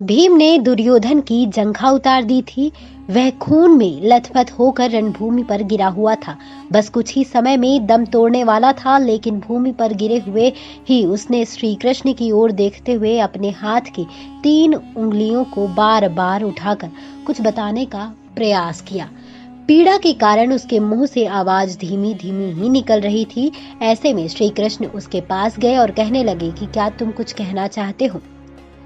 भीम ने दुर्योधन की जंघा उतार दी थी। वह खून में लथपथ होकर रणभूमि पर गिरा हुआ था। बस कुछ ही समय में दम तोड़ने वाला था, लेकिन भूमि पर गिरे हुए ही उसने श्री कृष्ण की ओर देखते हुए अपने हाथ की 3 उंगलियों को बार बार उठाकर कुछ बताने का प्रयास किया। पीड़ा के कारण उसके मुंह से आवाज धीमी धीमी ही निकल रही थी। ऐसे में श्री कृष्ण उसके पास गए और कहने लगे कि क्या तुम कुछ कहना चाहते हो।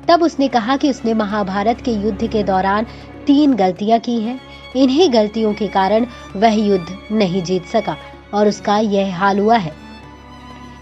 तब उसने कहा कि उसने महाभारत के युद्ध के दौरान 3 गलतियां की हैं। इन्हीं गलतियों के कारण वह युद्ध नहीं जीत सका और उसका यह हाल हुआ है।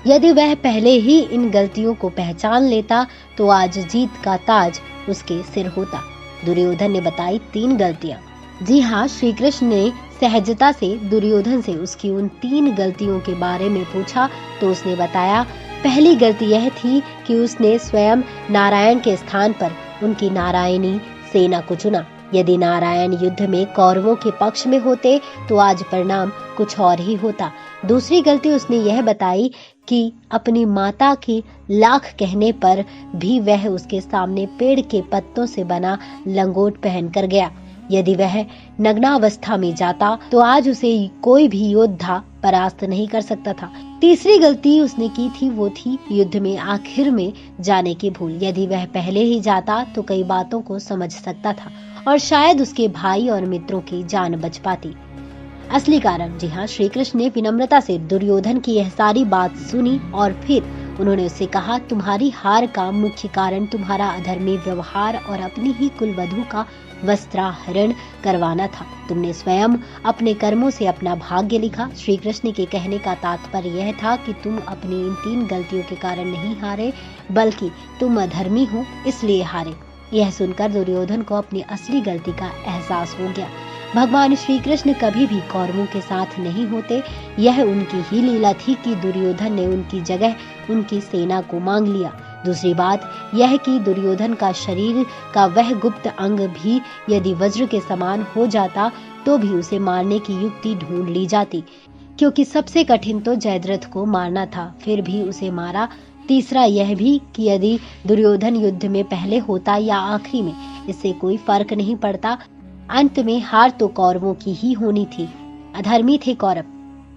यदि वह पहले ही इन गलतियों को पहचान लेता तो आज जीत का ताज उसके सिर होता। दुर्योधन ने बताई 3 गलतियां। जी हाँ, श्री कृष्ण ने सहजता से दुर्योधन से उसकी उन 3 गलतियों के बारे में पूछा तो उसने बताया, पहली गलती यह थी कि उसने स्वयं नारायण के स्थान पर उनकी नारायणी सेना को चुना। यदि नारायण युद्ध में कौरवों के पक्ष में होते तो आज परिणाम कुछ और ही होता। दूसरी गलती उसने यह बताई कि अपनी माता की लाख कहने पर भी वह उसके सामने पेड़ के पत्तों से बना लंगोट पहनकर गया। यदि वह नग्नावस्था में जाता तो आज उसे कोई भी योद्धा परास्त नहीं कर सकता था। तीसरी गलती उसने की थी वो थी युद्ध में आखिर में जाने की भूल। यदि वह पहले ही जाता तो कई बातों को समझ सकता था और शायद उसके भाई और मित्रों की जान बच पाती। असली कारण, जी हाँ, श्री कृष्ण ने विनम्रता से दुर्योधन की यह सारी बात सुनी और फिर उन्होंने उससे कहा, तुम्हारी हार का मुख्य कारण तुम्हारा अधर्मी व्यवहार और अपनी ही कुलवधू का वस्त्राहरण करवाना था। तुमने स्वयं अपने कर्मों से अपना भाग्य लिखा। श्री कृष्ण के कहने का तात्पर्य यह था कि तुम अपनी इन 3 गलतियों के कारण नहीं हारे, बल्कि तुम अधर्मी हो इसलिए हारे। यह सुनकर दुर्योधन को अपनी असली गलती का एहसास हो गया। भगवान श्री कृष्ण कभी भी कौरवों के साथ नहीं होते। यह उनकी ही लीला थी कि दुर्योधन ने उनकी जगह उनकी सेना को मांग लिया। दूसरी बात यह कि दुर्योधन का शरीर का वह गुप्त अंग भी यदि वज्र के समान हो जाता तो भी उसे मारने की युक्ति ढूंढ ली जाती, क्योंकि सबसे कठिन तो जयद्रथ को मारना था, फिर भी उसे मारा। तीसरा यह भी कि यदि दुर्योधन युद्ध में पहले होता या आखिरी में, इससे कोई फर्क नहीं पड़ता। अंत में हार तो कौरवों की ही होनी थी। अधर्मी थे कौरव।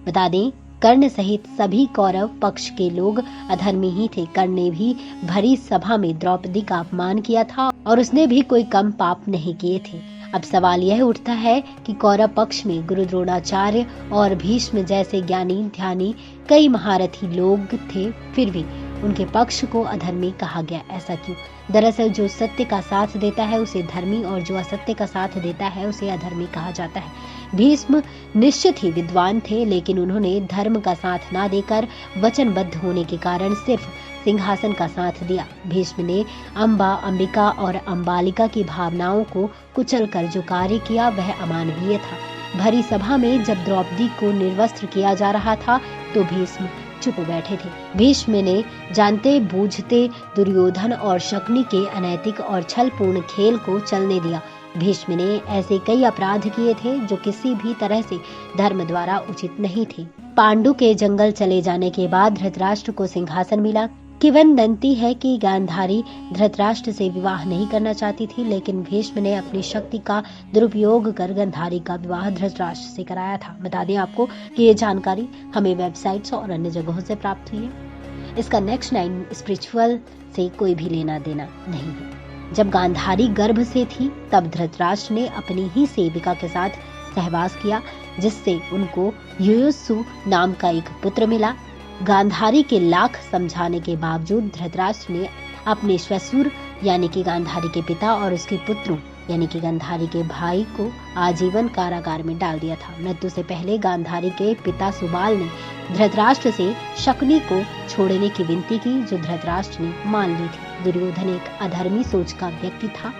बता दें, कर्ण सहित सभी कौरव पक्ष के लोग अधर्मी ही थे। कर्ण ने भी भरी सभा में द्रौपदी का अपमान किया था और उसने भी कोई कम पाप नहीं किए थे। अब सवाल यह उठता है कि कौरव पक्ष में गुरु द्रोणाचार्य और भीष्म जैसे ज्ञानी ध्यानी कई महारथी लोग थे, फिर भी उनके पक्ष को अधर्मी कहा गया। ऐसा क्यों? दरअसल जो सत्य का साथ देता है उसे धर्मी और जो असत्य का साथ देता है उसे अधर्मी कहा जाता है। भीष्म निश्चित ही विद्वान थे, लेकिन उन्होंने धर्म का साथ ना देकर वचनबद्ध होने के कारण सिर्फ सिंहासन का साथ दिया। भीष्म ने अंबा, अंबिका और अंबालिका की भावनाओं को कुचलकर जो कार्य किया वह अमानवीय था। भरी सभा में जब द्रौपदी को निर्वस्त्र किया जा रहा था तो भीष्म चुप बैठे थे। भीष्म ने जानते बूझते दुर्योधन और शकुनी के अनैतिक और छलपूर्ण खेल को चलने दिया। भीष्म ने ऐसे कई अपराध किए थे जो किसी भी तरह से धर्म द्वारा उचित नहीं थे। पांडु के जंगल चले जाने के बाद धृतराष्ट्र को सिंहासन मिला। किंवदंती है कि गांधारी धृतराष्ट्र से विवाह नहीं करना चाहती थी, लेकिन भीष्म ने अपनी शक्ति का दुरुपयोग कर गांधारी का विवाह धृतराष्ट्र से कराया था। बता दें आपको कि ये जानकारी हमें वेबसाइट्स और अन्य जगहों से प्राप्त हुई है। इसका नेक्स्ट 9 स्पिरिचुअल से कोई भी लेना देना नहीं है। जब गांधारी गर्भ से थी तब धृतराष्ट्र ने अपनी ही सेविका के साथ सहवास किया, जिससे उनको युयुत्सु नाम का एक पुत्र मिला। गांधारी के लाख समझाने के बावजूद धृतराष्ट्र ने अपने श्वशुर यानी कि गांधारी के पिता और उसके पुत्रों यानी कि गांधारी के भाई को आजीवन कारागार में डाल दिया था। मृत्यु से पहले गांधारी के पिता सुबाल ने धृतराष्ट्र से शकुनी को छोड़ने की विनती की, जो धृतराष्ट्र ने मान ली थी। दुर्योधन एक अधर्मी सोच का व्यक्ति था।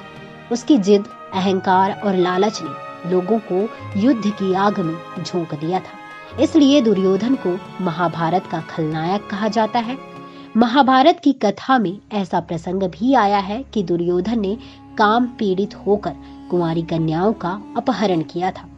उसकी जिद, अहंकार और लालच ने लोगों को युद्ध की आग में झोंक दिया था। इसलिए दुर्योधन को महाभारत का खलनायक कहा जाता है। महाभारत की कथा में ऐसा प्रसंग भी आया है कि दुर्योधन ने काम पीड़ित होकर कुंवारी कन्याओं का अपहरण किया था।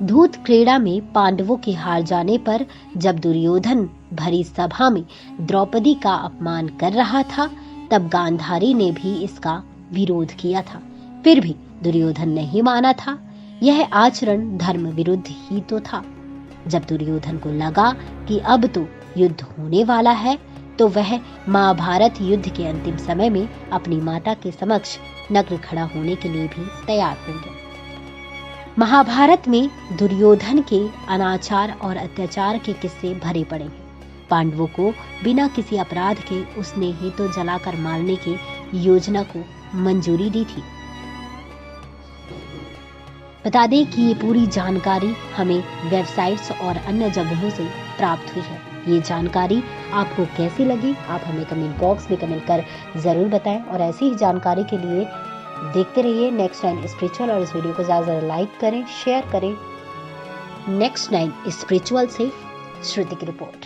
धूत क्रीड़ा में पांडवों के हार जाने पर जब दुर्योधन भरी सभा में द्रौपदी का अपमान कर रहा था, तब गांधारी ने भी इसका विरोध किया था, फिर भी दुर्योधन नहीं माना था। यह आचरण धर्म विरुद्ध ही तो था। जब दुर्योधन को लगा कि अब तो युद्ध होने वाला है, तो वह महाभारत युद्ध के अंतिम समय में अपनी माता के समक्ष नग्न खड़ा होने के लिए भी तैयार हो गया। महाभारत में दुर्योधन के अनाचार और अत्याचार के किस्से भरे पड़े हैं। पांडवों को बिना किसी अपराध के उसने ही तो जलाकर मारने की योजना को मंजूरी दी थी। बता दें कि ये पूरी जानकारी हमें वेबसाइट्स और अन्य जगहों से प्राप्त हुई है। ये जानकारी आपको कैसी लगी, आप हमें कमेंट बॉक्स में कमेंट कर जरूर बताएं और ऐसी ही जानकारी के लिए देखते रहिए नेक्स्ट 9 स्पिरिचुअल और इस वीडियो को ज़्यादा लाइक करें, शेयर करें। नेक्स्ट 9 स्पिरिचुअल से श्रुति की रिपोर्ट।